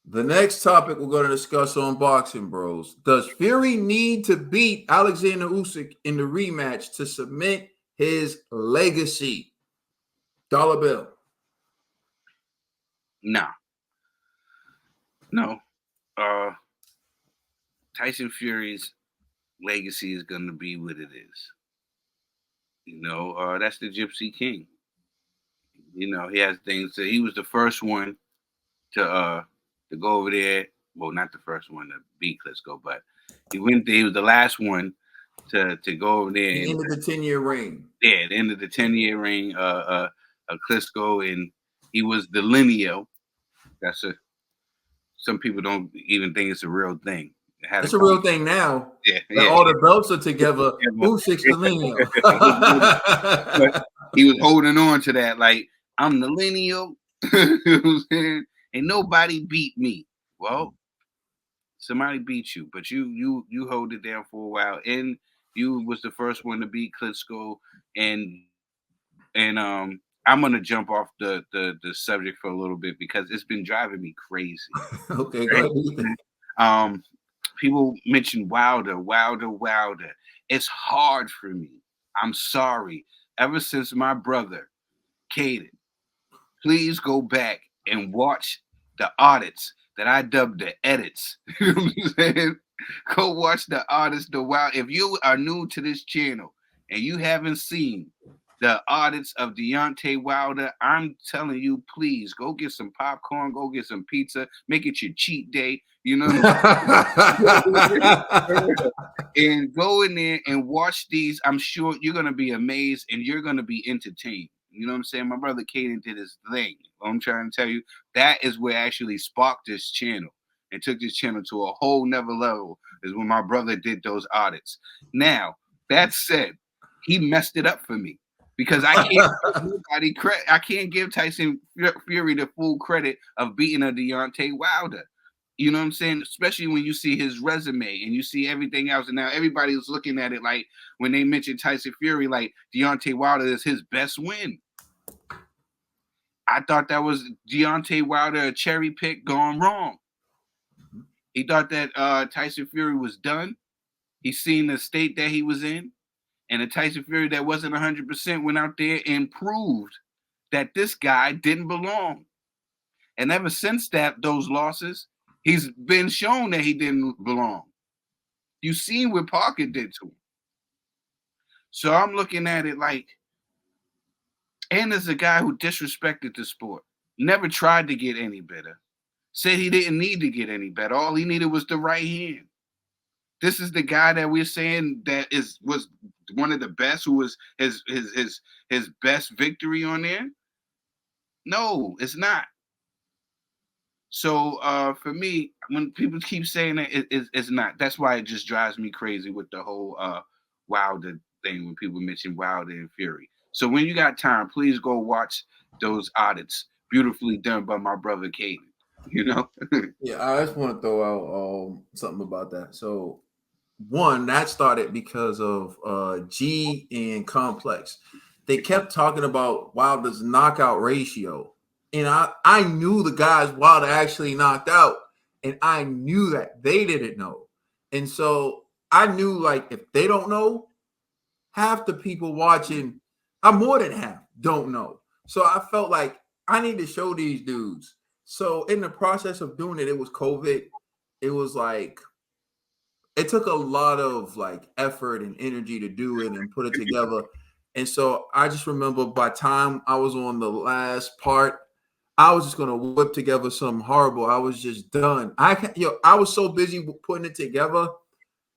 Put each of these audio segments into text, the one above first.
The next topic we're going to discuss on Boxing Bros. Does Fury need to beat Alexander Usyk in the rematch to cement his legacy? Dollar bill. No. Tyson Fury's legacy is going to be what it is. That's the Gypsy King. He has things. He was the first one to go over there. Well, not the first one to beat Klitschko, but he went there. He was the last one to go over there. The end of the 10-year reign. Yeah, the end of the 10-year reign. Klitschko, and he was the lineal. Some people don't even think it's a real thing. It's a real thing now. Yeah. All the belts are together. Usyk's the lineal. He was holding on to that, like, I'm the lineal. You know what I'm saying? Ain't nobody beat me. Well, somebody beat you, but you hold it down for a while, and you was the first one to beat Klitschko, and I'm gonna jump off the subject for a little bit because it's been driving me crazy. Okay, go ahead. People mention Wilder. It's hard for me. I'm sorry. Ever since my brother, Caden, please go back and watch the audits that I dubbed the edits. You know what I'm saying? Go watch the audits, the Wild. If you are new to this channel and you haven't seen the audits of Deontay Wilder, I'm telling you, please go get some popcorn, go get some pizza, make it your cheat day, and go in there and watch these. I'm sure you're gonna be amazed and you're gonna be entertained. You know what I'm saying? My brother Caden did his thing. I'm trying to tell you, that is what actually sparked this channel and took this channel to a whole nother level, is when my brother did those audits. Now, that said, he messed it up for me. Because I can't give nobody credit. I can't give Tyson Fury the full credit of beating a Deontay Wilder. You know what I'm saying? Especially when you see his resume and you see everything else. And now everybody's looking at it like, when they mention Tyson Fury, like Deontay Wilder is his best win. I thought that was Deontay Wilder a cherry pick gone wrong. He thought that Tyson Fury was done. He seen the state that he was in. And a Tyson Fury that wasn't 100% went out there and proved that this guy didn't belong. And ever since those losses, he's been shown that he didn't belong. You've seen what Parker did to him. So I'm looking at it like, and as a guy who disrespected the sport, never tried to get any better, said he didn't need to get any better. All he needed was the right hand. This is the guy that we're saying that was one of the best, who was his best victory on there. No, it's not. So for me, when people keep saying that, it's not. That's why it just drives me crazy with the whole Wilder thing when people mention Wilder and Fury. So when you got time, please go watch those audits, beautifully done by my brother Caden. Yeah, I just want to throw out something about that. So one, that started because of G and Complex. They kept talking about Wilder's knockout ratio. And I knew the guys Wilder actually knocked out. And I knew that they didn't know. And so I knew, like, if they don't know, half the people watching, more than half, don't know. So I felt like I need to show these dudes. So in the process of doing it, it was COVID. It was like, it took a lot of like effort and energy to do it and put it together. And so I just remember by time I was on the last part, I was just gonna whip together something horrible. I was just done. I was so busy putting it together,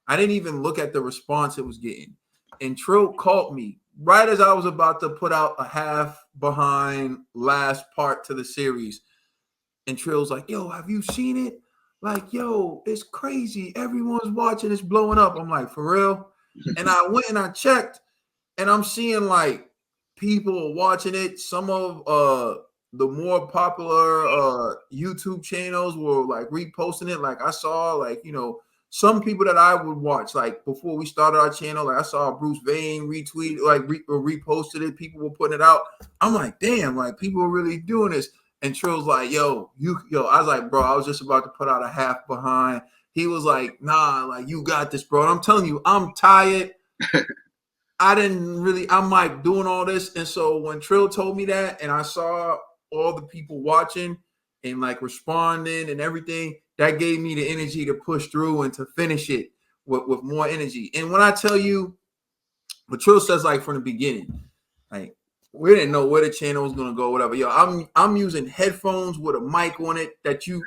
I didn't even look at the response it was getting. And Trill caught me right as I was about to put out a half behind last part to the series. And Trill's like, "Yo, have you seen it? Like, yo, it's crazy. Everyone's watching. It's blowing up." I'm like, "For real?" And I went and I checked, and I'm seeing like people watching it. Some of the more popular YouTube channels were like reposting it. Like I saw, like, some people that I would watch, like before we started our channel, like I saw Bruce Vane retweet, like reposted it. People were putting it out. I'm like, damn, like people are really doing this. And Trill's like, yo. I was like, bro, I was just about to put out a half behind. He was like, nah, like, you got this, bro. And I'm telling you, I'm tired. I'm like doing all this. And so when Trill told me that and I saw all the people watching and like responding and everything, that gave me the energy to push through and to finish it with more energy. And when I tell you what Trill says, like from the beginning, like we didn't know where the channel was gonna go, whatever. Yo, I'm using headphones with a mic on it that you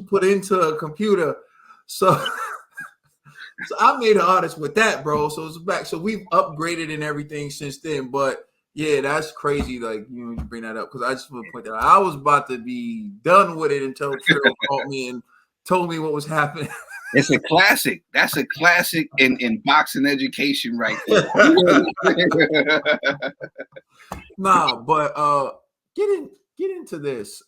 put into a computer. So so I made an artist with that, bro. So it's back. So we've upgraded and everything since then. But yeah, that's crazy. Like you bring that up because I just want to point that out. I was about to be done with it until Trill called me and told me what was happening. It's a classic. That's a classic in boxing education right there. Nah, but get into this.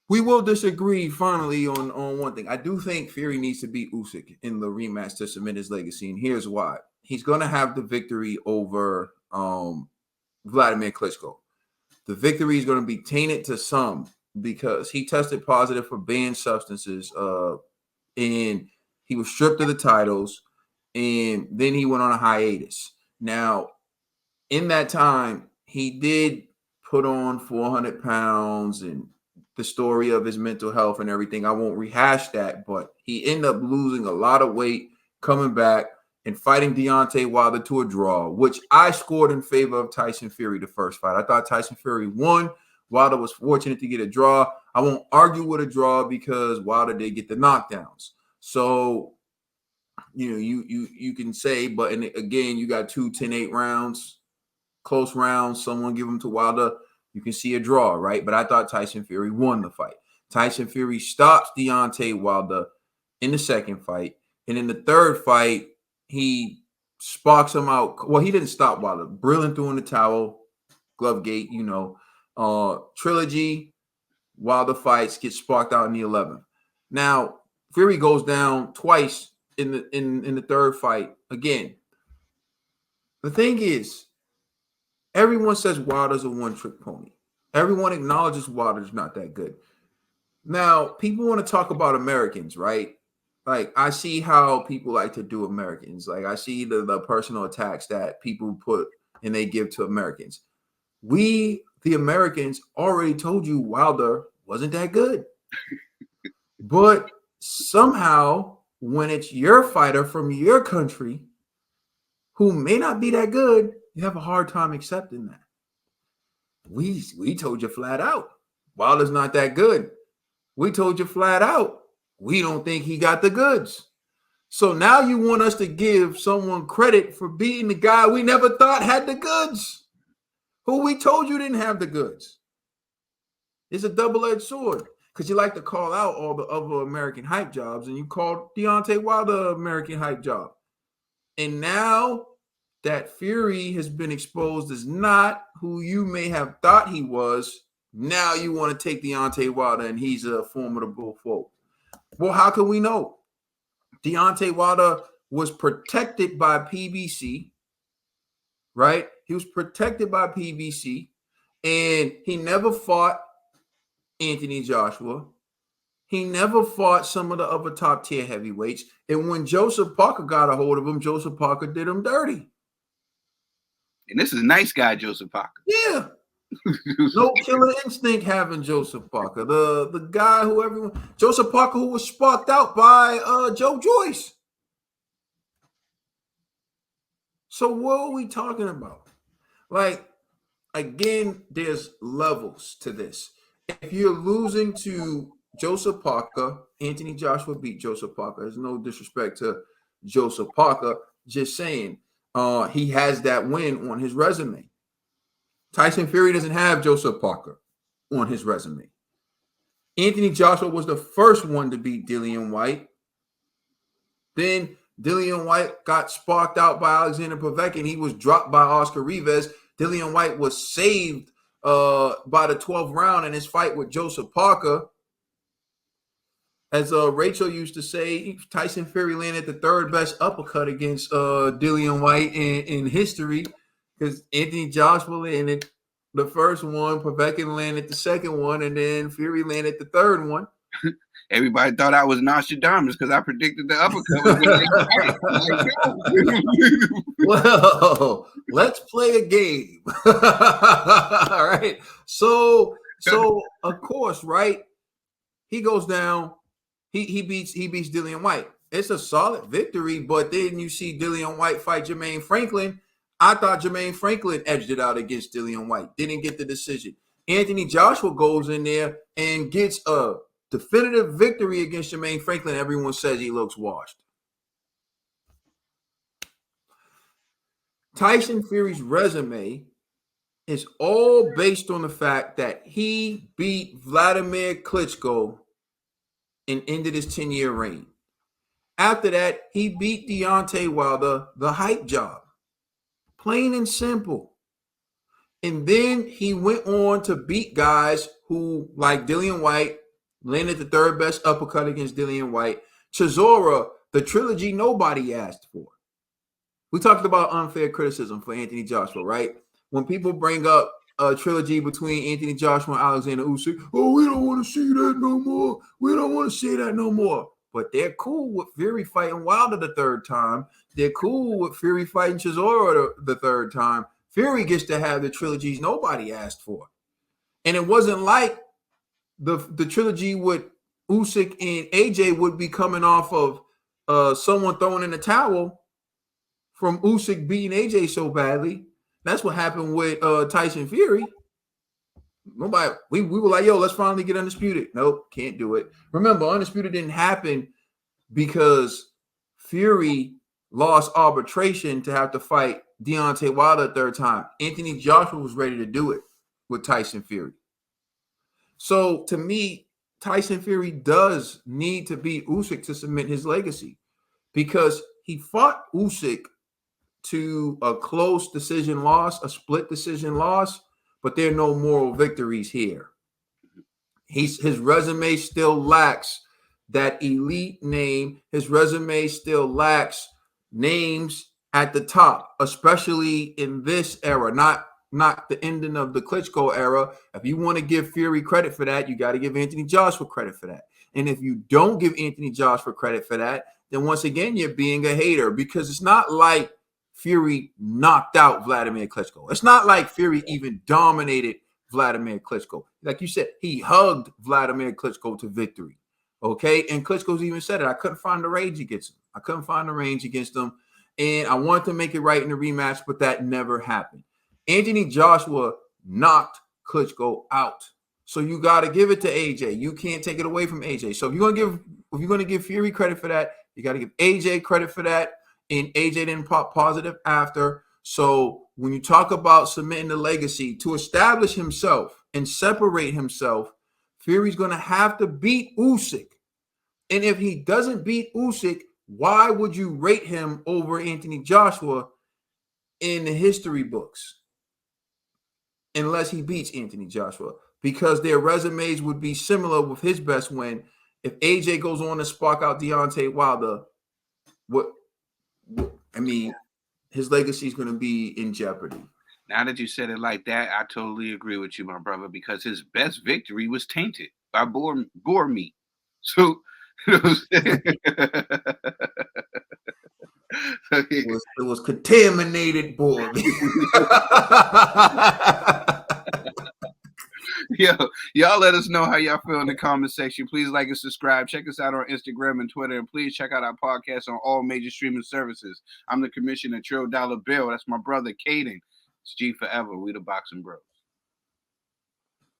We will disagree finally on one thing. I do think Fury needs to beat Usyk in the rematch to cement his legacy, and here's why. He's going to have the victory over Vladimir Klitschko. The victory is going to be tainted to some because he tested positive for banned substances, and he was stripped of the titles, and then he went on a hiatus. Now, in that time, he did put on 400 pounds and the story of his mental health and everything. I won't rehash that, but he ended up losing a lot of weight, coming back and fighting Deontay Wilder to a draw, which I scored in favor of Tyson Fury the first fight. I thought Tyson Fury won. Wilder was fortunate to get a draw. I won't argue with a draw because Wilder did get the knockdowns. So, you can say, but again, you got 10-8 rounds, close rounds. Someone give them to Wilder. You can see a draw, right? But I thought Tyson Fury won the fight. Tyson Fury stops Deontay Wilder in the second fight. And in the third fight, he sparks him out. Well, he didn't stop Wilder. Brilliant threw in the towel, glove gate, trilogy. Wilder fights, gets sparked out in the 11th. Now, Fury goes down twice in the third fight. Again, the thing is, everyone says Wilder's a one-trick pony. Everyone acknowledges Wilder's not that good. Now, people want to talk about Americans, right? Like, I see how people like to do Americans. Like, I see the personal attacks that people put and they give to Americans. We, the Americans, already told you Wilder wasn't that good. But somehow, when it's your fighter from your country who may not be that good, you have a hard time accepting that. We told you flat out, Wilder's not that good. We told you flat out, we don't think he got the goods. So now you want us to give someone credit for beating the guy we never thought had the goods, who we told you didn't have the goods. It's a double-edged sword because you like to call out all the other American hype jobs, and you called Deontay Wilder American hype job. And now that Fury has been exposed as not who you may have thought he was, now you want to take Deontay Wilder and he's a formidable foe. Well, how can we know? Deontay Wilder was protected by PBC, right? He was protected by PBC, and he never fought Anthony Joshua. He never fought some of the other top tier heavyweights. And when Joseph Parker got a hold of him, Joseph Parker did him dirty. And this is a nice guy, Joseph Parker. Yeah. No killer instinct having Joseph Parker. The guy who everyone, Joseph Parker, who was sparked out by Joe Joyce. So what are we talking about? Like, again, there's levels to this. If you're losing to Joseph Parker, Anthony Joshua beat Joseph Parker. There's no disrespect to Joseph Parker. Just saying, he has that win on his resume. Tyson Fury doesn't have Joseph Parker on his resume. Anthony Joshua was the first one to beat Dillian White. Then Dillian White got sparked out by Alexander Povetkin. He was dropped by Oscar Rivas. Dillian White was saved by the 12th round in his fight with Joseph Parker. As Rachel used to say, Tyson Fury landed the third best uppercut against Dillian White in history because Anthony Joshua landed the first one, Povetkin landed the second one, and then Fury landed the third one. Everybody thought I was Nostradamus because I predicted the uppercut was going to fight. Well, let's play a game. All right. So of course, right? He goes down. He beats Dillian White. It's a solid victory, but then you see Dillian White fight Jermaine Franklin. I thought Jermaine Franklin edged it out against Dillian White. Didn't get the decision. Anthony Joshua goes in there and gets a definitive victory against Jermaine Franklin. Everyone says he looks washed. Tyson Fury's resume is all based on the fact that he beat Vladimir Klitschko and ended his 10-year reign. After that, he beat Deontay Wilder, the hype job. Plain and simple. And then he went on to beat guys who, like Dillian White, landed the third best uppercut against Dillian White. Chisora, the trilogy nobody asked for. We talked about unfair criticism for Anthony Joshua, right? When people bring up a trilogy between Anthony Joshua and Alexander Usyk, oh, we don't want to see that no more. We don't want to see that no more. But they're cool with Fury fighting Wilder the third time. They're cool with Fury fighting Chisora the third time. Fury gets to have the trilogies nobody asked for. And it wasn't like the trilogy with Usyk and AJ would be coming off of someone throwing in the towel from Usyk beating AJ so badly. That's what happened with Tyson Fury. Nobody, we were like, yo, let's finally get Undisputed. Nope, can't do it. Remember, Undisputed didn't happen because Fury lost arbitration to have to fight Deontay Wilder a third time. Anthony Joshua was ready to do it with Tyson Fury. So to me, Tyson Fury does need to beat Usyk to cement his legacy because he fought Usyk to a close decision loss, a split decision loss, but there are no moral victories here. His resume still lacks that elite name. His resume still lacks names at the top, especially in this era, not the ending of the Klitschko era. If you want to give Fury credit for that, you got to give Anthony Joshua credit for that. And if you don't give Anthony Joshua credit for that, then once again, you're being a hater because it's not like Fury knocked out Vladimir Klitschko. It's not like Fury even dominated Vladimir Klitschko. Like you said, he hugged Vladimir Klitschko to victory. Okay. And Klitschko's even said it. I couldn't find the range against him. And I wanted to make it right in the rematch, but that never happened. Anthony Joshua knocked Klitschko out. So you got to give it to AJ. You can't take it away from AJ. So if you're going to give Fury credit for that, you got to give AJ credit for that. And AJ didn't pop positive after. So when you talk about cementing the legacy to establish himself and separate himself, Fury's going to have to beat Usyk. And if he doesn't beat Usyk, why would you rate him over Anthony Joshua in the history books? Unless he beats Anthony Joshua, because their resumes would be similar with his best win. If AJ goes on to spark out Deontay Wilder, his legacy is going to be in jeopardy. Now that you said it like that, I totally agree with you, my brother, because his best victory was tainted by boar meat. So, you know it was contaminated boar meat. Yo, y'all let us know how y'all feel in the comment section. Please like and subscribe. Check us out on Instagram and Twitter. And please check out our podcast on all major streaming services. I'm the Commissioner Trill Dollar Bill. That's my brother, Caden. It's G forever. We the Boxing Bros.